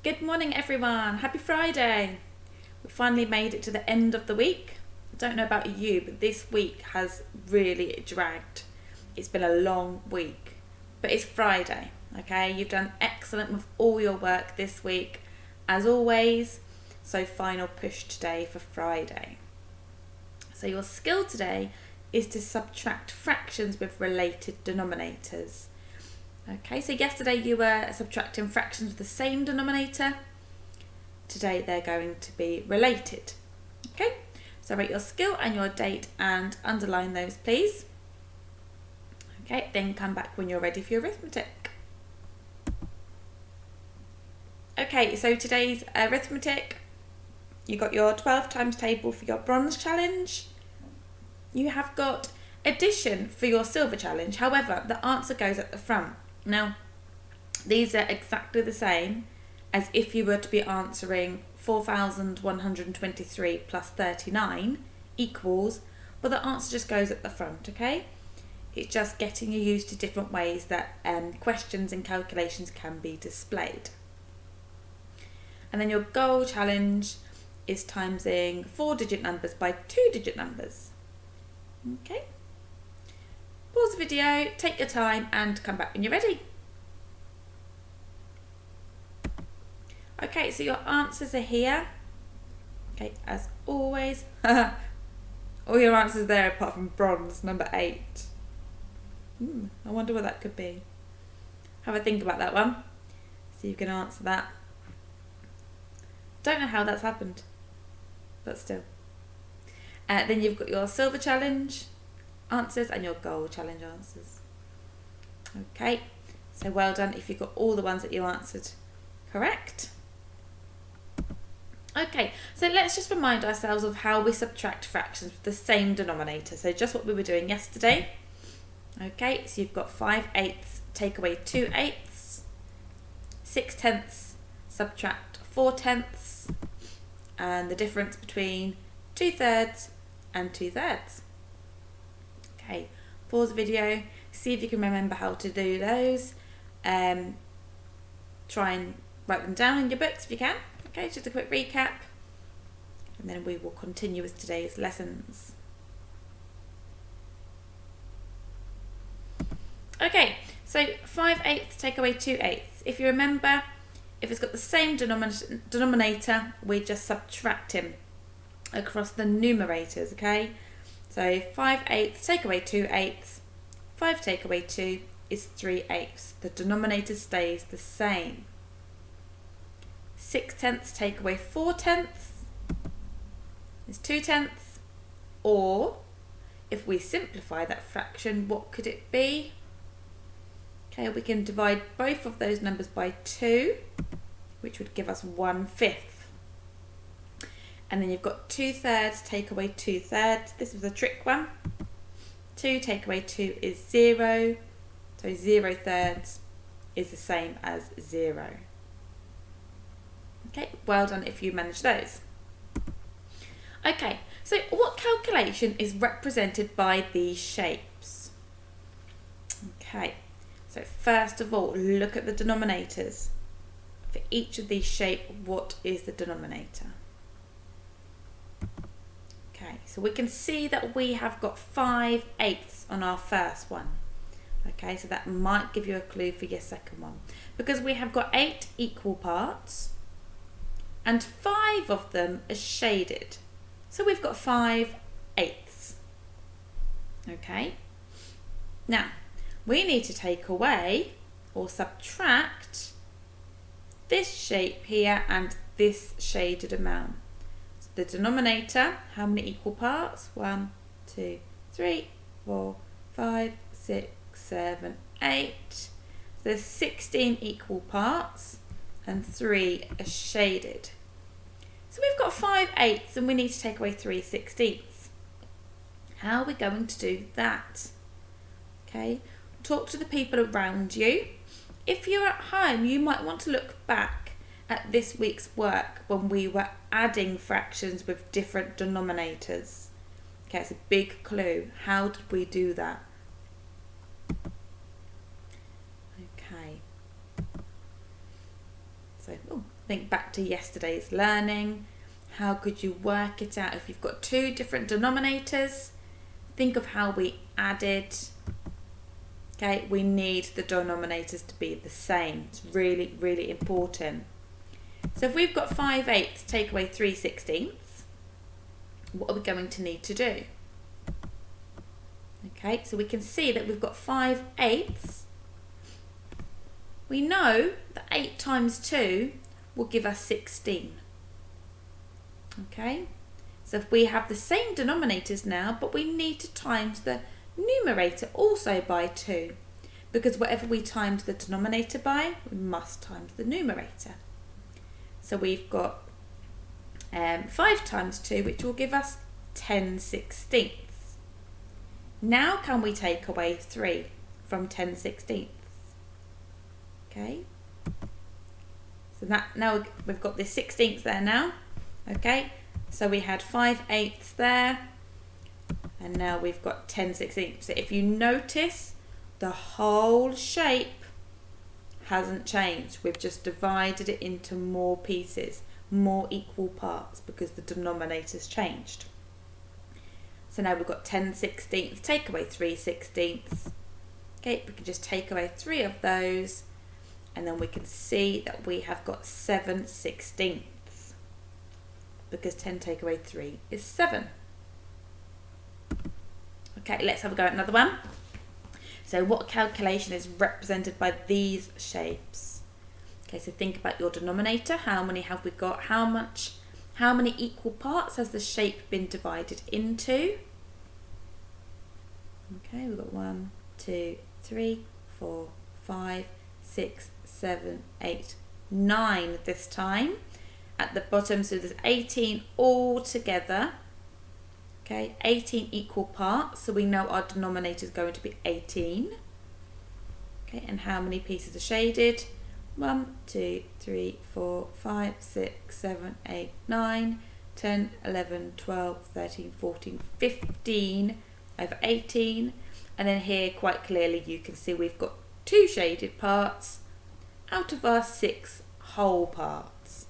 Good morning everyone, happy Friday. We finally made it to the end of the week. I don't know about you, but this week has really dragged. It's been a long week, but it's Friday, okay? You've done excellent with all your work this week, as always. So final push today for Friday. So your skill today is to subtract fractions with related denominators. Okay, so yesterday you were subtracting fractions with the same denominator. Today they're going to be related. Okay, so write your skill and your date and underline those, please. Okay, then come back when you're ready for your arithmetic. Okay, so today's arithmetic, you got your 12 times table for your bronze challenge. You have got addition for your silver challenge. However, the answer goes at the front. Now, these are exactly the same as if you were to be answering 4,123 plus 39 equals, but the answer just goes at the front, okay? It's just getting you used to different ways that questions and calculations can be displayed. And then your goal challenge is timesing 4-digit numbers by 2-digit numbers. Okay? Pause the video, take your time and come back when you're ready. Okay, so your answers are here. Okay, as always. All your answers there apart from bronze, number 8. I wonder what that could be. Have a think about that one. See if you can answer that. Don't know how that's happened, but still. Then you've got your silver challenge answers and your gold challenge answers. Okay, so well done if you got all the ones that you answered correct. Okay, so let's just remind ourselves of how we subtract fractions with the same denominator. So just what we were doing yesterday. Okay, so you've got 5/8 take away 2/8, 6/10 subtract 4/10, and the difference between 2/3 and 2/3. Okay, pause the video, see if you can remember how to do those. Try and write them down in your books if you can. Okay, just a quick recap, and then we will continue with today's lessons. Okay, so 5/8 take away 2/8. If you remember, if it's got the same denominator, we just subtract him across the numerators, okay? So 5/8 take away 2/8, 5 take away 2 is 3/8. The denominator stays the same. 6/10 take away 4/10 is 2/10. Or, if we simplify that fraction, what could it be? Okay, we can divide both of those numbers by 2, which would give us 1/5. And then you've got 2/3 take away 2/3. This was a trick one. 2 take away 2 is 0. So 0/3 is the same as 0. Okay, well done if you manage those. Okay, so what calculation is represented by these shapes? Okay, so first of all, look at the denominators. For each of these shapes, what is the denominator? Okay, so we can see that we have got 5/8 on our first one. Okay, so that might give you a clue for your second one. Because we have got 8 equal parts and 5 of them are shaded. So we've got 5/8. Okay, now we need to take away or subtract this shape here and this shaded amount. The denominator, how many equal parts? 1, 2, 3, 4, 5, 6, 7, 8. So there's 16 equal parts and 3 are shaded. So we've got 5/8 and we need to take away 3/16. How are we going to do that? Okay, talk to the people around you. If you're at home, you might want to look back at this week's work when we were adding fractions with different denominators. Okay, it's a big clue. How did we do that? Okay. So think back to yesterday's learning. How could you work it out if you've got two different denominators? Think of how we added. Okay, we need the denominators to be the same. It's really, really important. So if we've got 5/8 take away 3/16, what are we going to need to do? Okay, so we can see that we've got 5/8. We know that 8 times 2 will give us 16. Okay, so if we have the same denominators now, but we need to times the numerator also by 2, because whatever we times the denominator by, we must times the numerator. So we've got 5 times 2, which will give us 10/16. Now can we take away 3 from 10/16? Okay, so that now we've got the 16th there now. Okay, so we had 5/8 there, and now we've got 10/16. So if you notice, the whole shape hasn't changed. We've just divided it into more pieces, more equal parts, because the denominator's changed. So now we've got 10/16, take away 3/16. Okay, we can just take away 3 of those, and then we can see that we have got 7/16, because 10 take away 3 is 7. Okay, let's have a go at another one. So what calculation is represented by these shapes? Okay, so think about your denominator. How many have we got? How many equal parts has the shape been divided into? Okay, we've got 1, 2, 3, 4, 5, 6, 7, 8, 9 this time. At the bottom, so there's 18 all together. Okay, 18 equal parts, so we know our denominator is going to be 18. Okay, and how many pieces are shaded? 1, 2, 3, 4, 5, 6, 7, 8, 9, 10, 11, 12, 13, 14, 15 over 18. And then here, quite clearly, you can see we've got 2 shaded parts out of our 6 whole parts.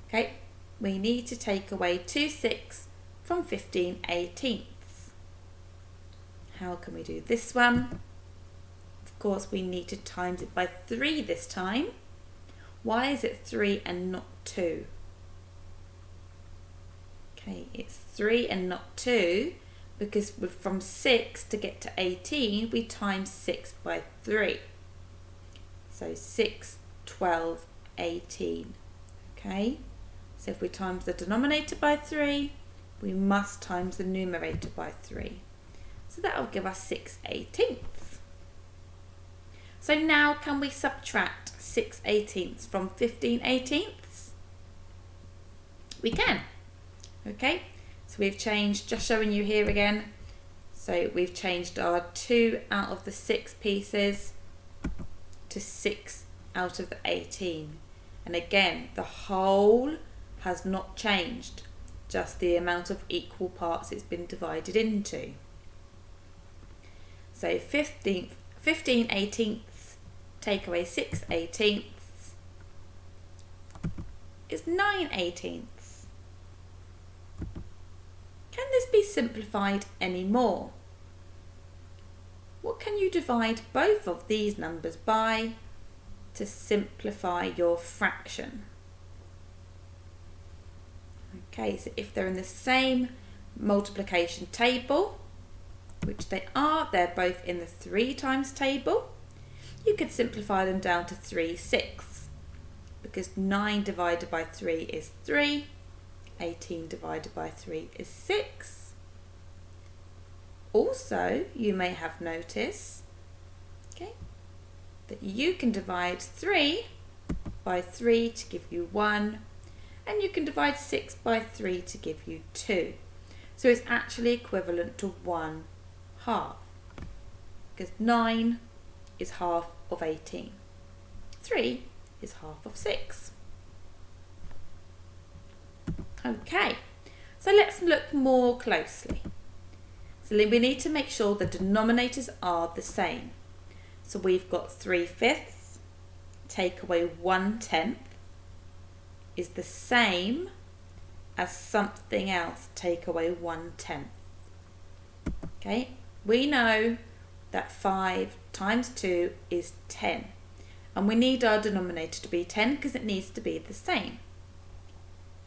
Okay, we need to take away 2/6 from 15/18. How can we do this one? Of course, we need to times it by 3 this time. Why is it 3 and not 2? Okay, it's 3 and not 2 because from 6 to get to 18, we times 6 by 3. So 6, 12, 18. Okay? So if we times the denominator by 3, we must times the numerator by 3. So that will give us 6/18. So now can we subtract 6/18 from 15/18? We can. Okay, so we've changed, just showing you here again, so we've changed our 2 out of the 6 pieces to 6 out of the 18. And again, the whole has not changed, just the amount of equal parts it's been divided into. So 15/18 take away 6/18 is 9/18. Can this be simplified any more? What can you divide both of these numbers by to simplify your fraction? Okay, so if they're in the same multiplication table, which they are, they're both in the 3 times table, you could simplify them down to 3/6, because 9 divided by 3 is 3, 18 divided by 3 is 6. Also, you may have noticed, okay, that you can divide 3 by 3 to give you 1, and you can divide 6 by 3 to give you 2. So it's actually equivalent to 1/2, because 9 is half of 18. 3 is half of 6. Okay, so let's look more closely. So we need to make sure the denominators are the same. So we've got 3/5 take away 1/10 is the same as something else take away 1/10. Okay, we know that 5 times 2 is 10. And we need our denominator to be 10 because it needs to be the same.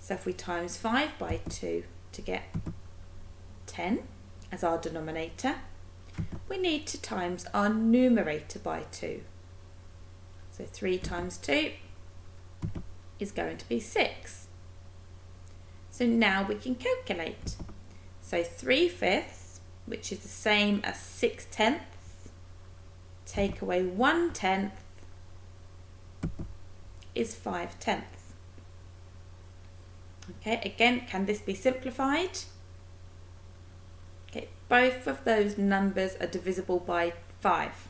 So if we times 5 by 2 to get 10 as our denominator, we need to times our numerator by 2. So 3 times 2 is going to be 6. So now we can calculate. So 3/5, which is the same as 6/10, take away 1/10 is 5/10. Okay, again, can this be simplified? Okay, both of those numbers are divisible by 5.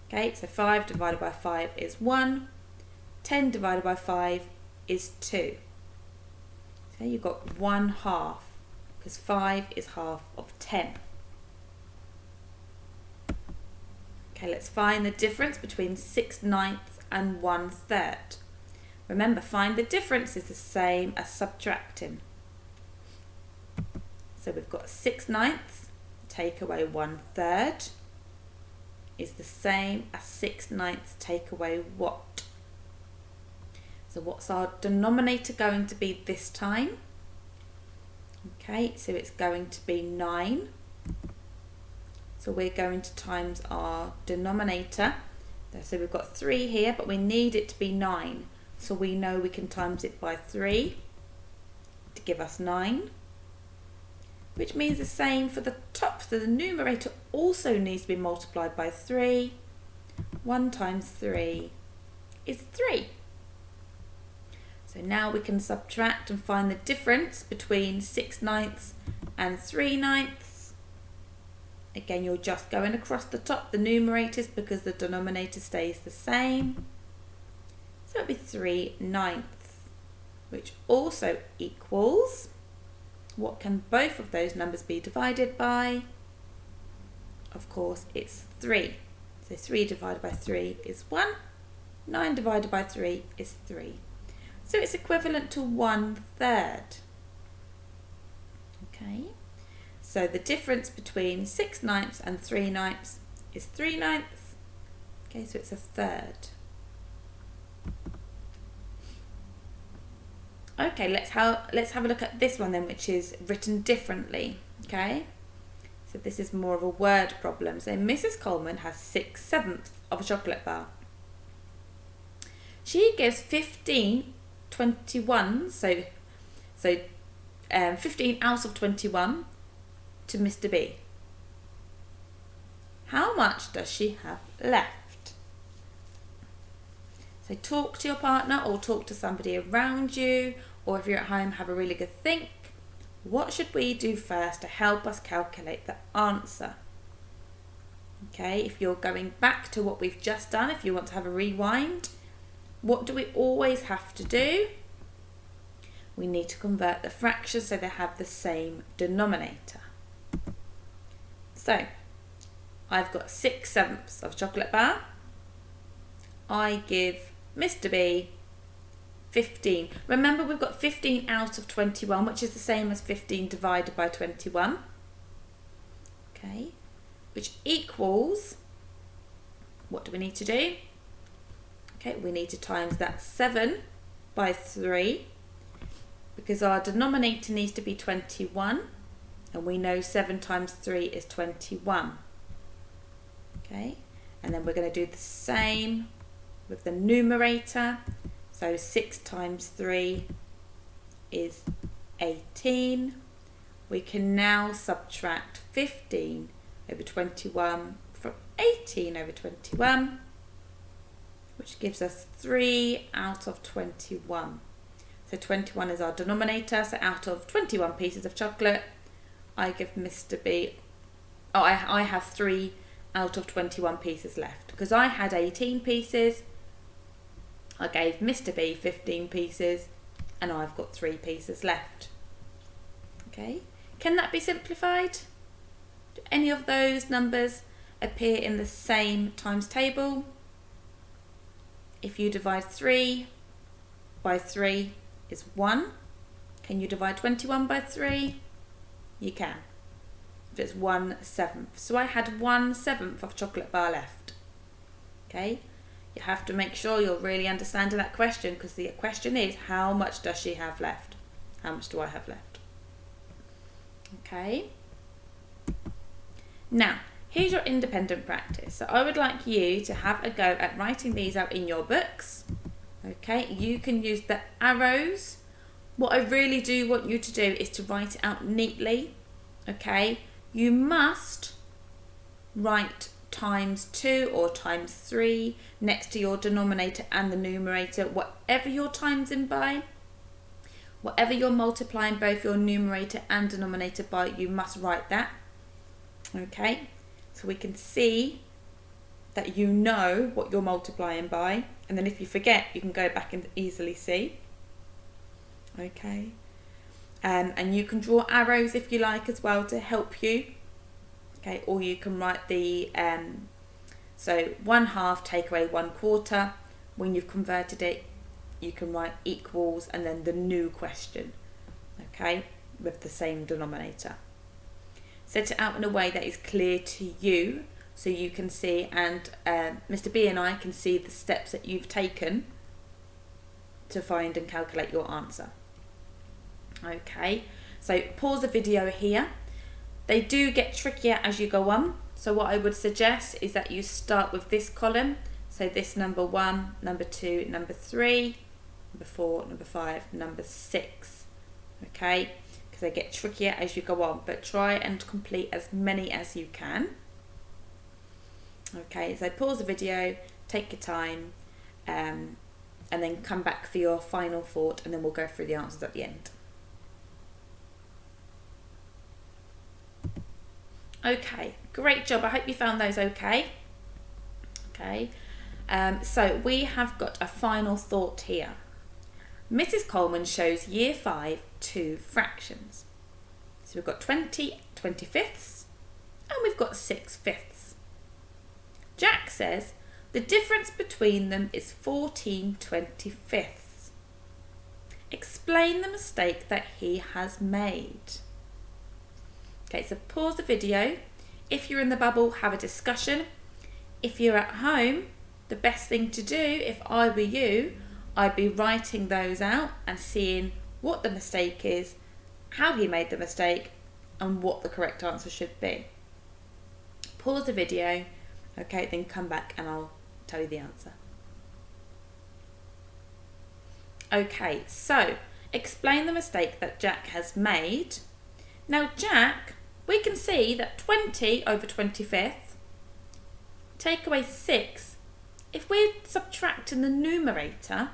Okay, so 5 divided by 5 is 1. 10 divided by 5 is 2. So you've got 1/2 because 5 is half of 10. Okay, let's find the difference between 6/9 and 1/3. Remember, find the difference is the same as subtracting. So we've got 6/9 take away 1/3 is the same as 6/9 take away what? So what's our denominator going to be this time? Okay, so it's going to be 9. So we're going to times our denominator. So we've got 3 here, but we need it to be 9. So we know we can times it by 3 to give us 9. Which means the same for the top. So the numerator also needs to be multiplied by 3. 1 times 3 is 3. So now we can subtract and find the difference between 6/9 and 3/9. Again, you're just going across the top, the numerators, because the denominator stays the same. So it'll be 3/9, which also equals, what can both of those numbers be divided by? Of course, it's 3. So 3 divided by 3 is 1. 9 divided by 3 is 3. So it's equivalent to 1/3. Okay. So the difference between 6/9 and 3/9 is 3/9. Okay, so it's a third. Okay, let's have a look at this one then, which is written differently. Okay, so this is more of a word problem. So Mrs. Coleman has 6/7 of a chocolate bar. She gives 15 21, so 15 out of 21 to Mr. B. How much does she have left? So talk to your partner or talk to somebody around you, or if you're at home, have a really good think. What should we do first to help us calculate the answer? Okay, if you're going back to what we've just done, if you want to have a rewind, what do we always have to do? We need to convert the fractions so they have the same denominator. So, I've got 6/7 of chocolate bar. I give Mr. B 15. Remember, we've got 15 out of 21, which is the same as 15 divided by 21. Okay, which equals, what do we need to do? Okay, we need to times that 7 by 3, because our denominator needs to be 21, and we know 7 times 3 is 21. Okay, and then we're going to do the same with the numerator. So 6 times 3 is 18. We can now subtract 15 over 21 from 18 over 21, which gives us 3 out of 21. So 21 is our denominator, so out of 21 pieces of chocolate, I give Mr. B, I have 3 out of 21 pieces left. Because I had 18 pieces, I gave Mr. B 15 pieces, and I've got 3 pieces left. Okay, can that be simplified? Do any of those numbers appear in the same times table? if you divide 3 by 3 is 1. Can you divide 21 by 3? You can. If it's 1/7. So I had 1/7 of chocolate bar left. Okay, you have to make sure you're really understanding that question, because the question is, how much does she have left? How much do I have left? Okay. Now, here's your independent practice. So I would like you to have a go at writing these out in your books. Okay, you can use the arrows. What I really do want you to do is to write it out neatly. Okay, you must write ×2 or ×3 next to your denominator and the numerator, whatever you're times in by, whatever you're multiplying both your numerator and denominator by, you must write that. Okay, so we can see that you know what you're multiplying by, and then if you forget, you can go back and easily see. Okay, and you can draw arrows if you like as well to help you. Okay, or you can write the so 1/2 take away 1/4. When you've converted it, you can write equals and then the new question, okay, with the same denominator. Set it out in a way that is clear to you, so you can see, and Mr. B and I can see the steps that you've taken to find and calculate your answer. Okay, so pause the video here. They do get trickier as you go on, so what I would suggest is that you start with this column, so this number 1, number 2, number 3, number 4, number 5, number 6, okay, because they get trickier as you go on, but try and complete as many as you can. Okay, so pause the video, take your time, and then come back for your final thought, and then we'll go through the answers at the end. Okay, great job. I hope you found those okay. Okay, so we have got a final thought here. Mrs. Coleman shows year 5 2 fractions. So we've got 20 25ths and we've got 6/5. Jack says the difference between them is 14 25ths. Explain the mistake that he has made. Okay, so pause the video. If you're in the bubble, have a discussion. If you're at home, the best thing to do, if I were you, I'd be writing those out and seeing what the mistake is, how he made the mistake, and what the correct answer should be. Pause the video, okay, then come back and I'll tell you the answer. Okay, so explain the mistake that Jack has made. Now Jack, we can see that 20 over 25th, take away 6, if we're subtracting the numerator,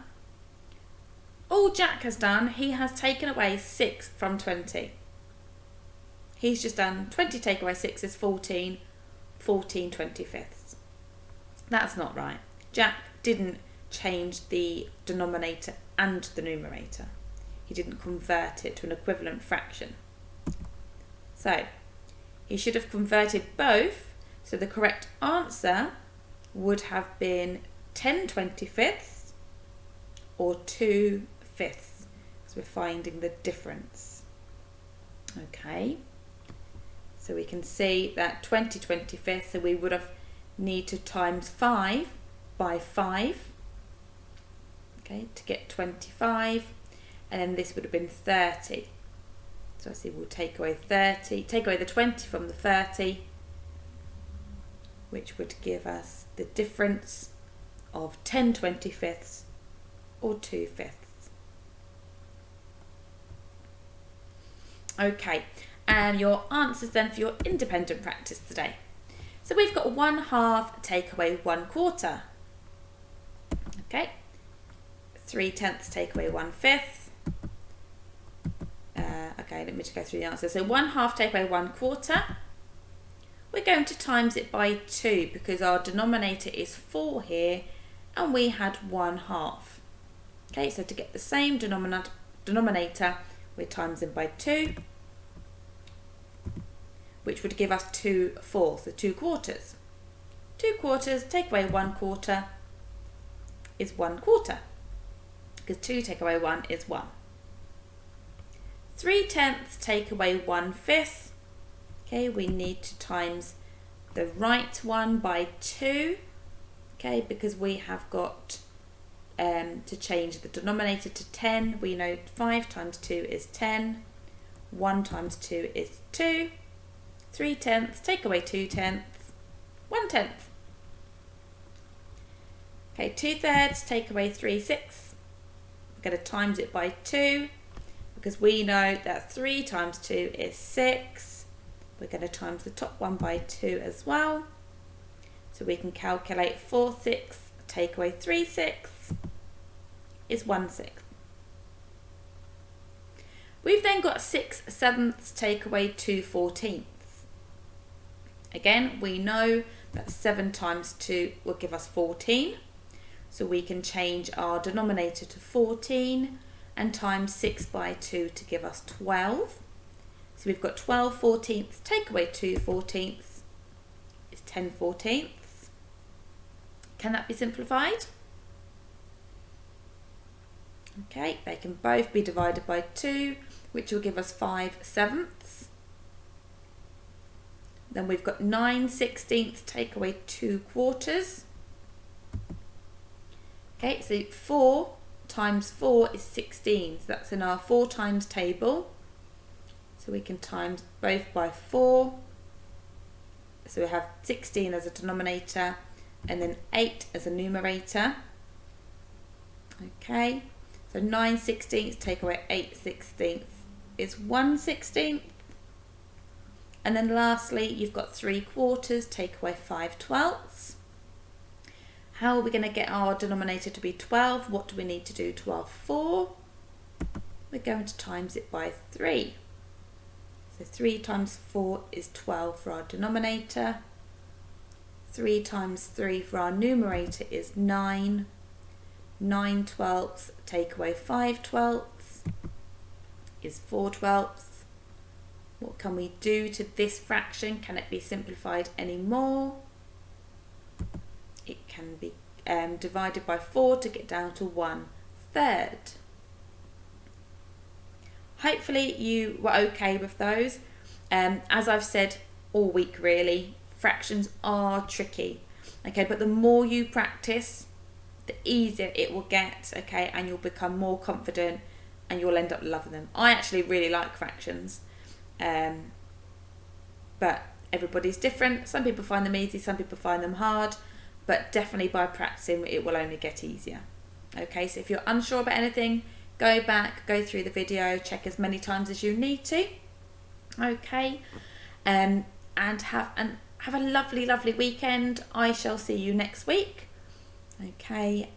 all Jack has done, he has taken away 6 from 20. He's just done 20 take away 6 is 14, 14 25ths. That's not right. Jack didn't change the denominator and the numerator. He didn't convert it to an equivalent fraction. So he should have converted both, so the correct answer would have been 10 25ths or 2/5, because we're finding the difference. Okay, so we can see that 20 25ths, so we would have need to times 5 by 5, okay, to get 25, and then this would have been 30. So I see we'll take away 30, take away the 20 from the 30, which would give us the difference of 10 25ths or 2/5. Okay, and your answers then for your independent practice today. So we've got 1/2 take away 1/4. Okay, 3/10 take away 1/5. Okay, let me just go through the answer. So 1/2 take away 1/4. We're going to times it by 2 because our denominator is 4 here and we had 1/2. Okay, so to get the same denominator, we're timesing by 2, which would give us 2/4, so 2/4. 2/4 take away 1/4 is 1/4, because 2 take away 1 is 1. 3/10 take away 1/5. Okay, we need to times the right one by 2. Okay, because we have got to change the denominator to 10. We know 5 times 2 is 10. 1 times 2 is 2. 3/10 take away 2/10, 1/10. Okay, 2/3 take away 3/6. We're going to times it by 2 because we know that 3 times 2 is 6. We're going to times the top one by 2 as well. So we can calculate 4/6 take away 3/6 is 1/6. We've then got 6/7 take away 2/14. Again, we know that 7 times 2 will give us 14. So we can change our denominator to 14 and times 6 by 2 to give us 12. So we've got 12/14 take away 2/14 is 10/14. Can that be simplified? Okay, they can both be divided by 2, which will give us 5/7. Then we've got 9/16 take away 2/4. Okay, so 4 times 4 is 16. So that's in our 4 times table. So we can times both by 4. So we have 16 as a denominator and then 8 as a numerator. Okay, so 9/16 take away 8/16 is 1/16. And then lastly, you've got 3/4 take away 5/12. How are we going to get our denominator to be 12? What do we need to do 12 for? We're going to times it by 3. So 3 times 4 is 12 for our denominator. 3 times 3 for our numerator is 9. 9/12 take away 5/12 is 4/12. What can we do to this fraction? Can it be simplified any more? It can be divided by 4 to get down to 1/3. Hopefully you were okay with those. As I've said all week really, fractions are tricky. Okay, but the more you practice, the easier it will get, okay, and you'll become more confident and you'll end up loving them. I actually really like fractions. But everybody's different. Some people find them easy, some people find them hard, but definitely by practicing it will only get easier. Okay, so if you're unsure about anything, go back, go through the video, check as many times as you need to. Okay, and have a lovely weekend. I shall see you next week. Okay,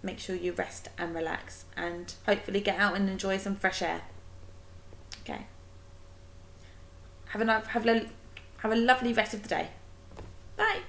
make sure you rest and relax and hopefully get out and enjoy some fresh air. Okay. Have a lovely rest of the day. Bye.